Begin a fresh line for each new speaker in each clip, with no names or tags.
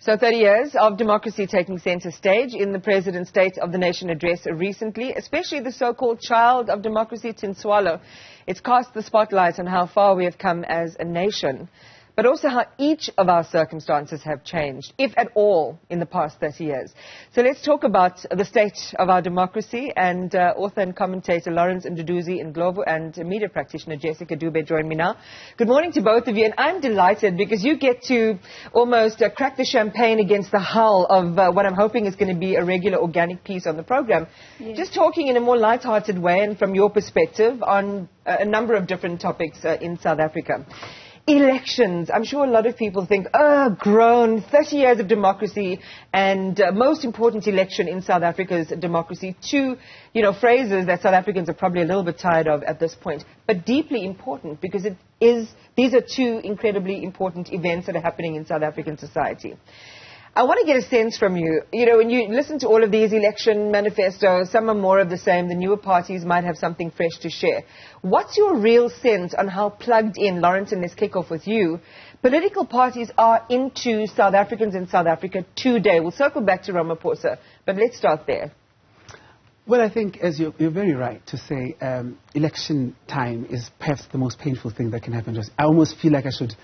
So 30 years of democracy taking center stage in the President's State of the Nation address recently, especially the so-called child of democracy, Tintswalo. It's cast the spotlight on how far we have come as a nation, but also how each of our circumstances have changed, if at all, in the past 30 years. So let's talk about the state of our democracy, and author and commentator Lawrence Mduduzi Ndlovu and media practitioner Jessica Dube join me now. Good morning to both of you, and I'm delighted because you get to almost crack the champagne against the hull of what I'm hoping is going to be a regular organic piece on the program. Yes. Just talking in a more light-hearted way and from your perspective on a number of different topics in South Africa. Elections. I'm sure a lot of people think, oh, grown, 30 years of democracy, and most important election in South Africa's democracy. Two, phrases that South Africans are probably a little bit tired of at this point, but deeply important because these are two incredibly important events that are happening in South African society. I want to get a sense from you. When you listen to all of these election manifestos, some are more of the same. The newer parties might have something fresh to share. What's your real sense on how plugged in, Lawrence, and let's kick off with you, political parties are into South Africans in South Africa today? We'll circle back to Ramaphosa, but let's start there.
Well, I think, as you're very right to say, election time is perhaps the most painful thing that can happen to us. I almost feel like I should,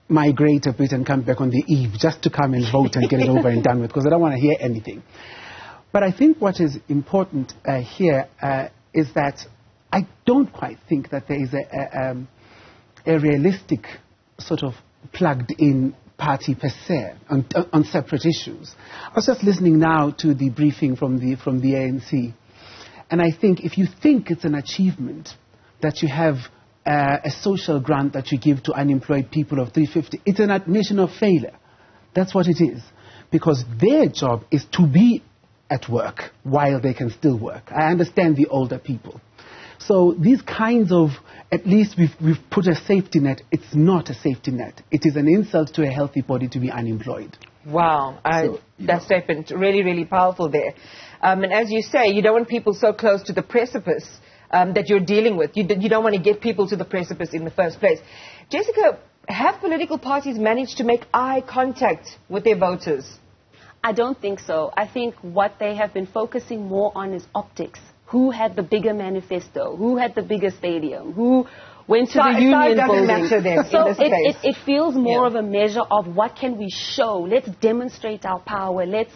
migrate a bit and come back on the eve just to come and vote and get it over and done with, because I don't want to hear anything. But I think what is important here is that I don't quite think that there is a realistic sort of plugged-in party per se on separate issues. I was just listening now to the briefing from the ANC, and I think if you think it's an achievement that you have a social grant that you give to unemployed people of 350, it's an admission of failure. That's what it is. Because their job is to be at work while they can still work. I understand the older people. So these kinds of, at least we've put a safety net. It's not a safety net. It is an insult to a healthy body to be unemployed.
Wow. That statement, really, really powerful there. And as you say, you don't want people so close to the precipice that you're dealing with. You don't want to get people to the precipice in the first place. Jessica, have political parties managed to make eye contact with their voters?
I don't think so. I think what they have been focusing more on is optics. Who had the bigger manifesto? Who had the bigger stadium? Who went to the union building?
Matter then,
so
in this case.
It feels more of a measure of what can we show. Let's demonstrate our power. Let's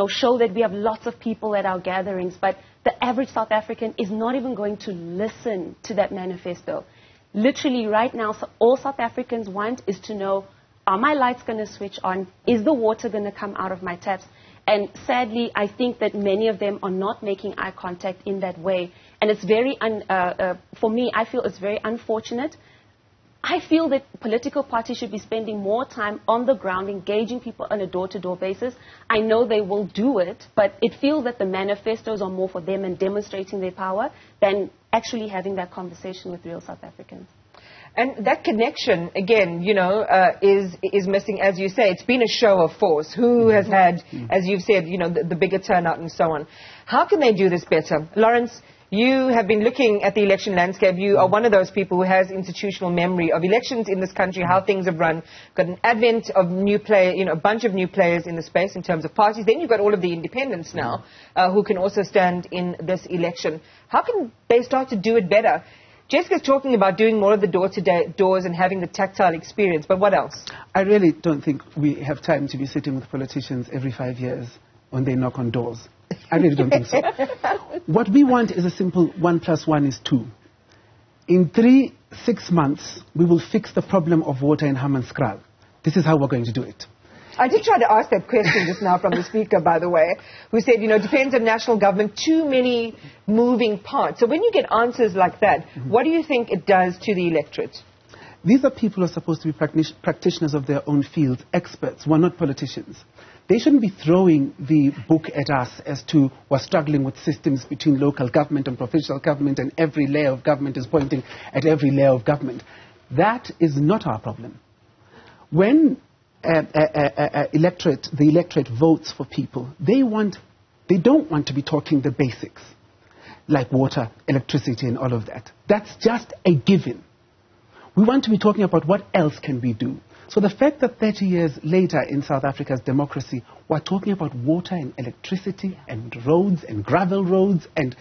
show that we have lots of people at our gatherings. But the average South African is not even going to listen to that manifesto. Literally right now, so all South Africans want is to know, are my lights going to switch on? Is the water going to come out of my taps? And sadly, I think that many of them are not making eye contact in that way. And it's very, for me, I feel it's very unfortunate. I feel that political parties should be spending more time on the ground, engaging people on a door-to-door basis. I know they will do it, but it feels that the manifestos are more for them and demonstrating their power than actually having that conversation with real South Africans.
And that connection, again, is missing, as you say. It's been a show of force. Who has had, as you've said, the bigger turnout and so on. How can they do this better? Lawrence, you have been looking at the election landscape. You are one of those people who has institutional memory of elections in this country, how things have run. Got an advent of new players, a bunch of new players in the space in terms of parties. Then you've got all of the independents now who can also stand in this election. How can they start to do it better? Jessica's talking about doing more of the door-to-doors and having the tactile experience, but what else?
I really don't think we have time to be sitting with politicians every 5 years when they knock on doors. I really don't think so. What we want is a simple 1 + 1 is 2. In 6 months, we will fix the problem of water in Hammanskraal. This is how we're going to do it.
I did try to ask that question just now from the speaker, by the way, who said, depends on national government, too many moving parts. So when you get answers like that, what do you think it does to the electorate?
These are people who are supposed to be practitioners of their own fields, experts, who are not politicians. They shouldn't be throwing the book at us as to we're struggling with systems between local government and provincial government, and every layer of government is pointing at every layer of government. That is not our problem. When the electorate votes for people, they don't want to be talking the basics, like water, electricity, and all of that. That's just a given. We want to be talking about what else can we do. So the fact that 30 years later in South Africa's democracy, we're talking about water and electricity and roads and gravel roads and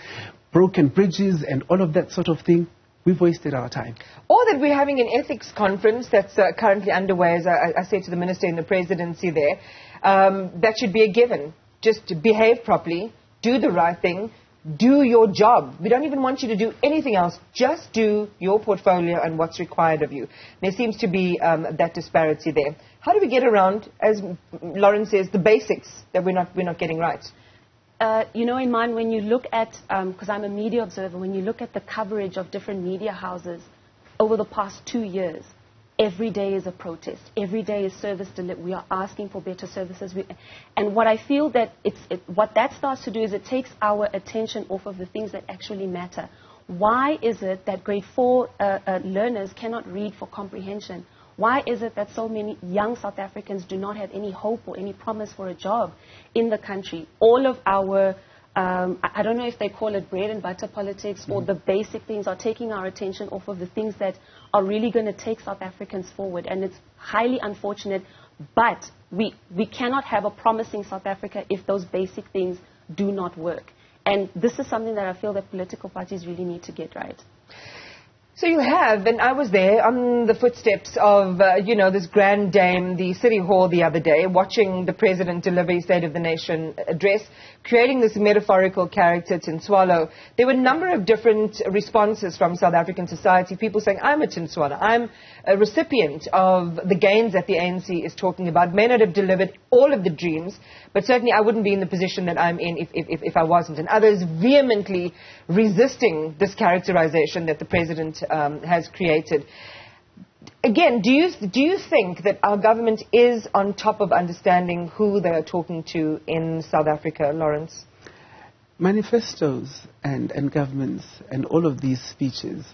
broken bridges and all of that sort of thing, we've wasted our time.
Or that we're having an ethics conference that's currently underway, as I said to the Minister in the Presidency there, that should be a given. Just behave properly, do the right thing, do your job. We don't even want you to do anything else. Just do your portfolio and what's required of you. There seems to be that disparity there. How do we get around, as Lauren says, the basics that we're not getting right?
You know, Iman, when you look at, because I'm a media observer, when you look at the coverage of different media houses over the past 2 years, every day is a protest. Every day is service delivery. We are asking for better services. And what I feel that what that starts to do is it takes our attention off of the things that actually matter. Why is it that grade 4 learners cannot read for comprehension? Why is it that so many young South Africans do not have any hope or any promise for a job in the country? All of our, I don't know if they call it bread and butter politics or the basic things are taking our attention off of the things that are really going to take South Africans forward. And it's highly unfortunate, but we cannot have a promising South Africa if those basic things do not work. And this is something that I feel that political parties really need to get right.
So you have, and I was there on the footsteps of, this grand dame, the City Hall the other day, watching the President deliver his State of the Nation address, creating this metaphorical character, Tintswalo. There were a number of different responses from South African society, people saying, I'm a Tintswalo, I'm a recipient of the gains that the ANC is talking about, may not have delivered all of the dreams, but certainly I wouldn't be in the position that I'm in if I wasn't. And others vehemently resisting this characterization that the President has created. Again, do you think that our government is on top of understanding who they are talking to in South Africa, Lawrence?
Manifestos and governments and all of these speeches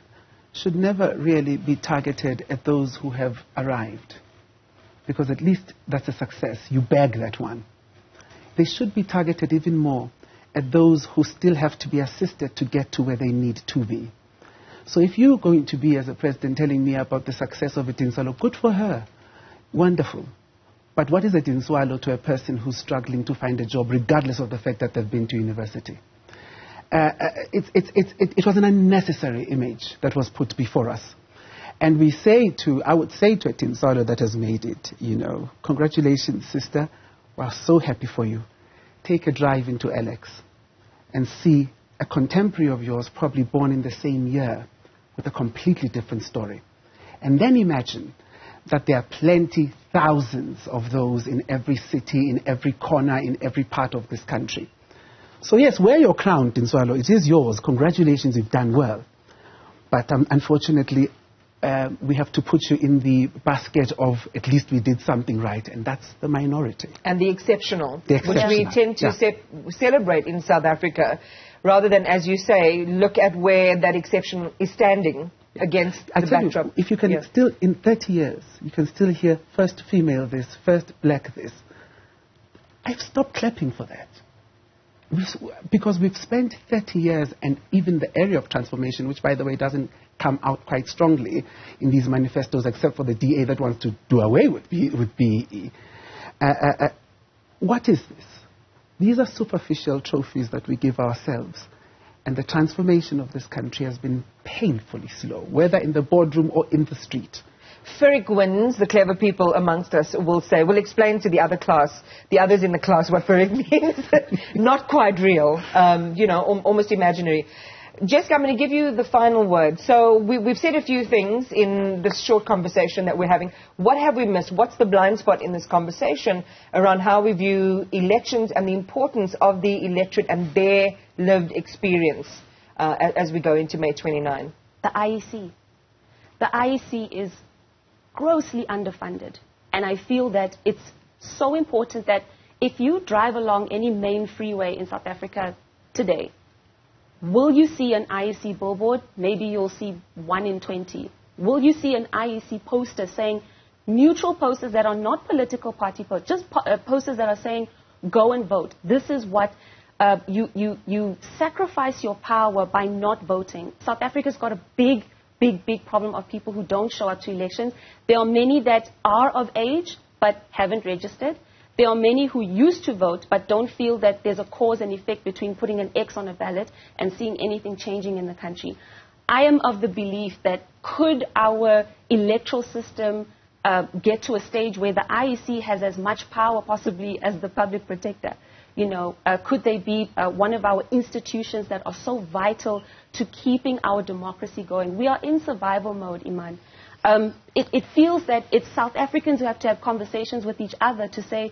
should never really be targeted at those who have arrived, because at least that's a success. You bag that one. They should be targeted even more at those who still have to be assisted to get to where they need to be. So if you're going to be, as a president, telling me about the success of a Tintswalo, good for her. Wonderful. But what is a Tintswalo to a person who's struggling to find a job, regardless of the fact that they've been to university? It was an unnecessary image that was put before us. And I would say to a Tintswalo that has made it, congratulations, sister. We're so happy for you. Take a drive into Alex and see a contemporary of yours, probably born in the same year, with a completely different story. And then imagine that there are plenty, thousands of those in every city, in every corner, in every part of this country. So yes, wear your crown, Tintswalo. It is yours. Congratulations, you've done well. But unfortunately, we have to put you in the basket of at least we did something right, and that's the minority. And
the exceptional. Which we tend to celebrate in South Africa, rather than, as you say, look at where that exception is standing against the backdrop.
If you can still, in 30 years, you can still hear first female this, first black this. I've stopped clapping for that. Because we've spent 30 years, and even the area of transformation, which, by the way, doesn't come out quite strongly in these manifestos, except for the DA that wants to do away with BEE. What is this? These are superficial trophies that we give ourselves. And the transformation of this country has been painfully slow, whether in the boardroom or in the street.
Pyrrhic wins, the clever people amongst us will say, we'll explain to the others in the class what Pyrrhic means. Not quite real, almost imaginary. Jessica, I'm going to give you the final word. So we've said a few things in this short conversation that we're having. What have we missed? What's the blind spot in this conversation around how we view elections and the importance of the electorate and their lived experience as we go into May 29?
The IEC. The IEC is grossly underfunded. And I feel that it's so important that if you drive along any main freeway in South Africa today, will you see an IEC billboard? Maybe you'll see 1 in 20. Will you see an IEC poster saying, neutral posters that are not political party posters, just posters that are saying, go and vote. This is what you sacrifice your power by not voting. South Africa's got a big big problem of people who don't show up to elections. There are many that are of age but haven't registered. There are many who used to vote but don't feel that there's a cause and effect between putting an X on a ballot and seeing anything changing in the country. I am of the belief that could our electoral system get to a stage where the IEC has as much power possibly as the public protector? Could they be one of our institutions that are so vital to keeping our democracy going? We are in survival mode, Iman. It feels that it's South Africans who have to have conversations with each other to say,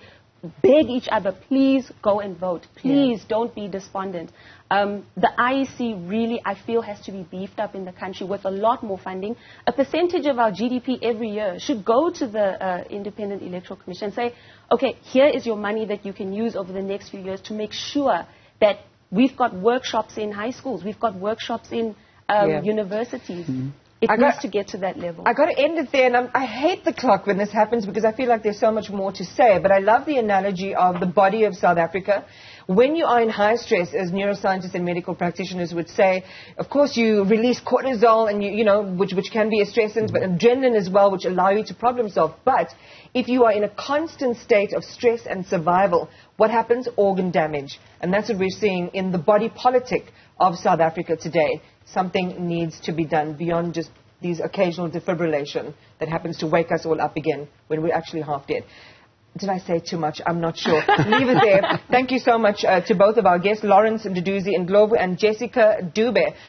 beg each other, please go and vote. Please don't be despondent. The IEC really, I feel, has to be beefed up in the country with a lot more funding. A percentage of our GDP every year should go to the Independent Electoral Commission and say, okay, here is your money that you can use over the next few years to make sure that we've got workshops in high schools, we've got workshops in universities. Mm-hmm. It needs to get to that level.
I got to end it there, and I hate the clock when this happens because I feel like there's so much more to say. But I love the analogy of the body of South Africa. When you are in high stress, as neuroscientists and medical practitioners would say, of course you release cortisol, and which can be a stressant, but adrenaline as well, which allow you to problem solve. But if you are in a constant state of stress and survival, what happens? Organ damage, and that's what we're seeing in the body politic of South Africa today. Something needs to be done beyond just these occasional defibrillation that happens to wake us all up again when we're actually half dead. Did I say too much? I'm not sure. Leave it there. Thank you so much to both of our guests, Lawrence Mduduzi and Ndlovu, and Jessica Dube.